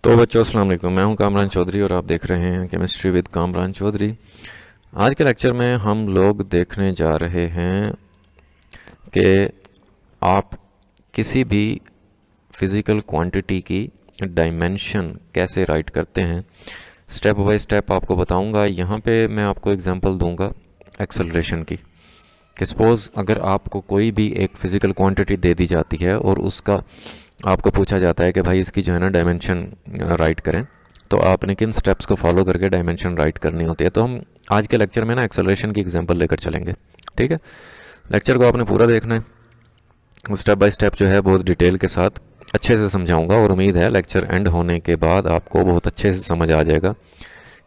तो बच्चों अस्सलाम वालेकुम। मैं हूं कामरान चौधरी और आप देख रहे हैं केमिस्ट्री विद कामरान चौधरी। आज के लेक्चर में हम लोग देखने जा रहे हैं कि आप किसी भी फिज़िकल क्वांटिटी की डायमेंशन कैसे राइट करते हैं। स्टेप बाय स्टेप आपको बताऊंगा। यहाँ पे मैं आपको एग्जांपल दूंगा एक्सेलरेशन की कि सपोज़ अगर आपको कोई भी एक फ़िज़िकल क्वांटिटी दे दी जाती है और उसका आपको पूछा जाता है कि भाई इसकी जो है ना डायमेंशन राइट करें, तो आपने किन स्टेप्स को फॉलो करके डायमेंशन राइट करनी होती है। तो हम आज के लेक्चर में ना एक्सेलरेशन की एग्जांपल लेकर चलेंगे। ठीक है, लेक्चर को आपने पूरा देखना है, स्टेप बाय स्टेप जो है बहुत डिटेल के साथ अच्छे से समझाऊंगा और उम्मीद है लेक्चर एंड होने के बाद आपको बहुत अच्छे से समझ आ जाएगा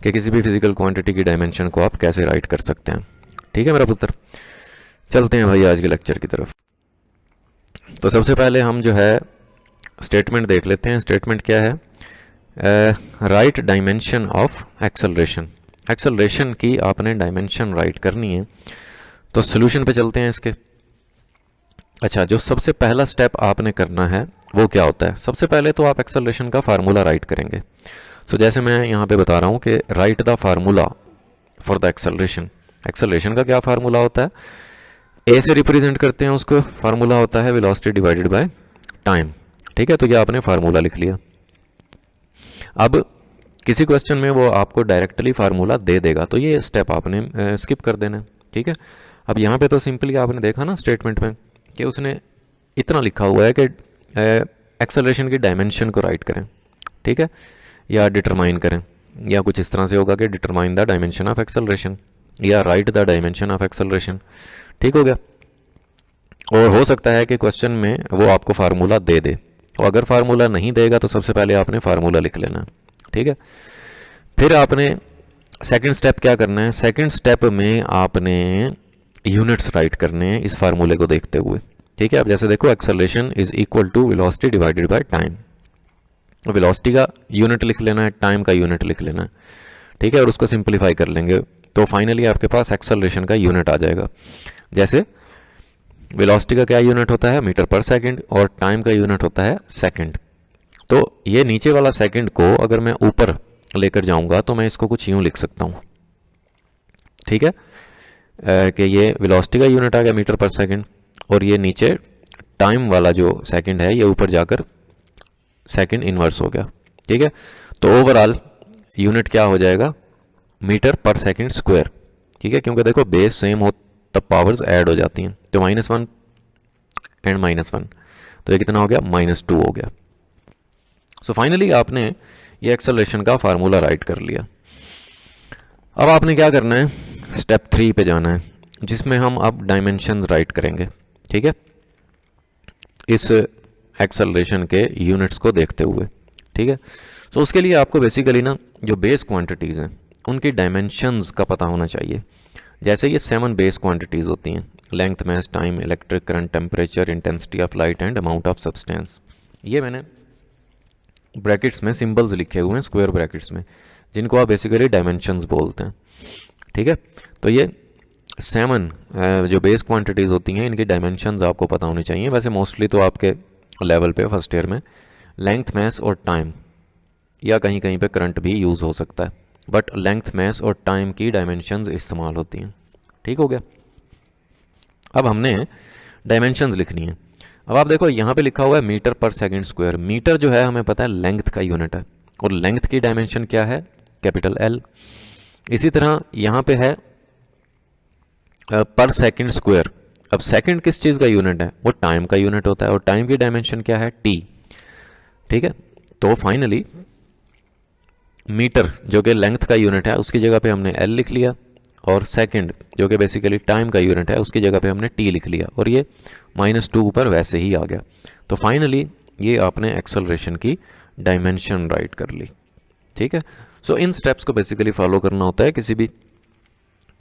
कि किसी भी फिज़िकल क्वांटिटी की डायमेंशन को आप कैसे राइट कर सकते हैं। ठीक है मेरा पुत्र, चलते हैं भाई आज के लेक्चर की तरफ। तो सबसे पहले हम जो है स्टेटमेंट देख लेते हैं। स्टेटमेंट क्या है? Right dimension of acceleration. Acceleration की आपने डायमेंशन राइट करनी है, तो सोल्यूशन पे चलते हैं इसके। अच्छा, जो सबसे पहला स्टेप आपने करना है वो क्या होता है? सबसे पहले तो आप एक्सेलरेशन का फार्मूला राइट करेंगे। सो जैसे मैं यहाँ पे बता रहा हूँ कि right the formula for the acceleration. Acceleration का क्या फार्मूला होता है? ए से रिप्रेजेंट करते हैं उसको, फार्मूला होता है वेलोसिटी डिवाइडेड बाय टाइम। ठीक है, तो ये आपने फार्मूला लिख लिया। अब किसी क्वेश्चन में वो आपको डायरेक्टली फार्मूला दे देगा, तो ये स्टेप आपने स्किप कर देना है। ठीक है, अब यहाँ पे तो सिंपली आपने देखा ना स्टेटमेंट में कि उसने इतना लिखा हुआ है कि एक्सेलरेशन की डायमेंशन को राइट करें। ठीक है, या डिटरमाइन करें, या कुछ इस तरह से होगा कि determine the dimension of acceleration या write the dimension of acceleration. ठीक हो गया। और हो सकता है कि क्वेश्चन में वो आपको फार्मूला दे दे, और अगर फार्मूला नहीं देगा तो सबसे पहले आपने फार्मूला लिख लेना। ठीक है, फिर आपने सेकंड स्टेप क्या करना है? सेकंड स्टेप में आपने यूनिट्स राइट करने हैं इस फार्मूले को देखते हुए। ठीक है, अब जैसे देखो acceleration is equal to velocity divided by time. Velocity का यूनिट लिख लेना है, टाइम का यूनिट लिख लेना है। ठीक है, और उसको सिंप्लीफाई कर लेंगे तो फाइनली आपके पास एक्सेलरेशन का यूनिट आ जाएगा। जैसे वेलोसिटी का क्या यूनिट होता है? मीटर पर सेकंड, और टाइम का यूनिट होता है सेकंड। तो ये नीचे वाला सेकंड को अगर मैं ऊपर लेकर जाऊंगा तो मैं इसको कुछ यूं लिख सकता हूं। ठीक है, कि ये वेलोसिटी का यूनिट आ गया मीटर पर सेकंड, और ये नीचे टाइम वाला जो सेकंड है ये ऊपर जाकर सेकंड इनवर्स हो गया। ठीक है, तो ओवरऑल यूनिट क्या हो जाएगा? मीटर पर सेकंड स्क्वायर। ठीक है, क्योंकि देखो बेस सेम हो तब पावर्स ऐड हो जाती हैं, तो -1 एंड -1, तो ये कितना हो गया? -2 हो गया। सो फाइनली आपने ये एक्सेलरेशन का फार्मूला राइट कर लिया। अब आपने क्या करना है? स्टेप 3 पे जाना है, जिसमें हम अब डायमेंशन राइट करेंगे। ठीक है, इस एक्सेलरेशन के यूनिट्स को देखते हुए। ठीक है, तो उसके लिए आपको बेसिकली ना जो बेस क्वांटिटीज़ हैं उनकी डायमेंशंस का पता होना चाहिए। जैसे ये 7 बेस क्वांटिटीज़ होती हैं: length, mass, time, electric current, temperature, intensity of light and amount of substance. ये मैंने ब्रैकेट्स में सिंबल्स लिखे हुए हैं, स्क्वायर ब्रैकेट्स में, जिनको आप बेसिकली डायमेंशंस बोलते हैं। ठीक है, तो ये 7 जो बेस क्वांटिटीज़ होती हैं इनकी डायमेंशंस आपको पता होनी चाहिए। वैसे मोस्टली तो आपके लेवल पे फर्स्ट ईयर में लेंथ, मास और टाइम, या कहीं कहीं पे करंट भी यूज़ हो सकता है, बट लेंथ, मास और टाइम की डायमेंशंस इस्तेमाल होती हैं। ठीक हो गया। अब हमने डायमेंशंस लिखनी है। अब आप देखो यहाँ पे लिखा हुआ है मीटर पर सेकंड स्क्वायर। मीटर जो है हमें पता है लेंथ का यूनिट है, और लेंथ की डायमेंशन क्या है? Capital L. इसी तरह यहाँ पे है पर सेकंड स्क्वायर। अब सेकंड किस चीज़ का यूनिट है? वो टाइम का यूनिट होता है, और टाइम की डायमेंशन क्या है? टी। ठीक है, तो फाइनली मीटर जो कि लेंथ का यूनिट है उसकी जगह पे हमने एल लिख लिया, और सेकंड जो कि बेसिकली टाइम का यूनिट है उसकी जगह पे हमने टी लिख लिया, और ये -2 ऊपर वैसे ही आ गया। तो फाइनली ये आपने एक्सेलरेशन की डायमेंशन राइट कर ली। ठीक है, सो इन स्टेप्स को बेसिकली फॉलो करना होता है किसी भी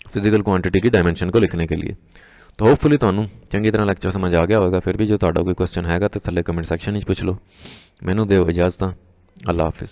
फिजिकल क्वांटिटी की डायमेंशन को लिखने के लिए। तो होपफुली ਤੁਹਾਨੂੰ ਚੰਗੀ ਤਰ੍ਹਾਂ ਲੈਕਚਰ ਸਮਝ ਆ ਗਿਆ ਹੋਵੇਗਾ। ਫਿਰ ਵੀ ਜੋ ਤੁਹਾਡਾ ਕੋਈ ਕੁਐਸਚਨ ਹੈਗਾ ਤੇ ਥੱਲੇ ਕਮੈਂਟ ਸੈਕਸ਼ਨ ਵਿੱਚ ਪੁੱਛ ਲਓ। ਮੈਨੂੰ ਦਿਓ ਇਜਾਜ਼ਤ। ਅੱਲਾ ਹਾਫਿਜ਼।